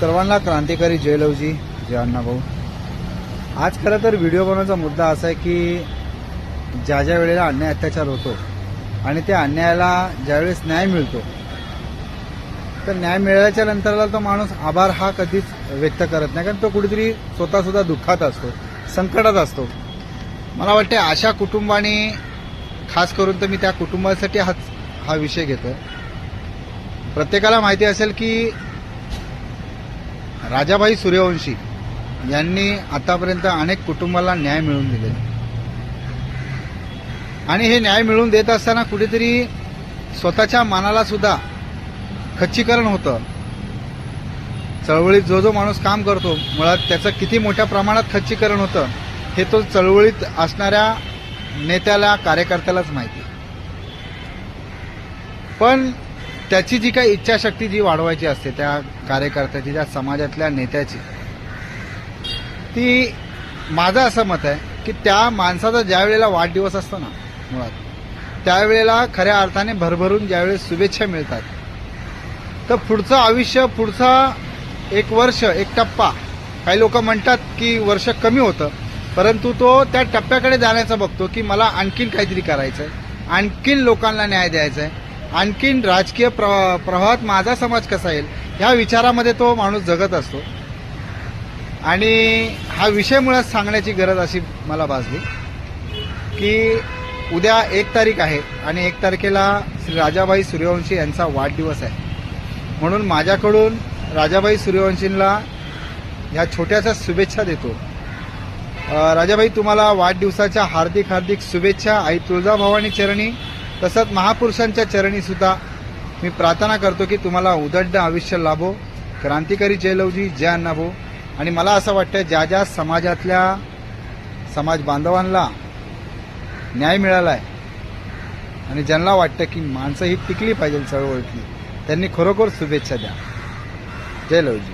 सर्वांना क्रांतिकारी जय लवजी, जय अण्णाभाऊ। आज खरं तर व्हिडिओ बनवण्याचा मुद्दा असा आहे की ज्या ज्या वेळेला अन्याय अत्याचार होतो आणि त्या अन्यायाला ज्यावेळेस न्याय मिळतो तर न्याय मिळाल्याच्या नंतरला तो माणूस आभार हा कधीच व्यक्त करत नाही, कारण तो कुठेतरी स्वतः सुद्धा दुःखात असतो, संकटात असतो। मला वाटते अशा कुटुंबाने, खास करून तर मी त्या कुटुंबासाठी हा विषय घेतोय। प्रत्येकाला माहिती असेल की राजाभाई सूर्यवंशी यांनी आतापर्यंत अनेक कुटुंबाला न्याय मिळवून दिले आणि हे न्याय मिळवून देत असताना कुठेतरी स्वतःच्या मनाला सुद्धा खच्चीकरण होतं। चळवळीत जो माणूस काम करतो मुळात त्याचं किती मोठ्या प्रमाणात खच्चीकरण होतं हे तो चळवळीत असणाऱ्या नेत्याला, कार्यकर्त्यालाच माहिती। पण त्याची जी काही इच्छाशक्ती जी वाढवायची असते त्या कार्यकर्त्याची, त्या समाजातल्या नेत्याची, ती माझं असं मत आहे की त्या माणसाचा ज्या वेळेला वाढदिवस असतो ना, मुळात त्यावेळेला खऱ्या अर्थाने भरभरून ज्यावेळेस शुभेच्छा मिळतात तर पुढचं आयुष्य, पुढचा एक वर्ष, एक टप्पा, काही लोक म्हणतात की वर्ष कमी होतं, परंतु तो त्या टप्प्याकडे जाण्याचा बघतो की मला आणखीन काहीतरी करायचं आहे, आणखीन लोकांना न्याय द्यायचा आहे, आणखीन राजकीय प्रवाहात माझा समाज कसा येईल ह्या विचारामध्ये तो माणूस जगत असतो। आणि हा विषय मुळात सांगण्याची गरज अशी मला भासली की उद्या 1 तारीख आहे आणि 1 तारखेला श्री राजाभाई सूर्यवंशी यांचा वाढदिवस आहे, म्हणून माझ्याकडून राजाभाई सूर्यवंशींना ह्या छोट्याशा शुभेच्छा देतो। राजाभाई, तुम्हाला वाढदिवसाच्या हार्दिक हार्दिक शुभेच्छा। आई तुळजाभवानी चरणी तसंच महापुरुषांच्या चरणी सुद्धा मी प्रार्थना करतो की तुम्हाला उदंड आयुष्य लाभो। क्रांतिकारी जय लवजी, जय अण्णाभाऊ। आणि मला असं वाटतं ज्या ज्या समाजातल्या समाज बांधवांना न्याय मिळाला आहे आणि ज्यांना वाटतं की माणसं ही टिकली पाहिजे चळवळीतली, त्यांनी खरोखर शुभेच्छा द्या। जय लवजी।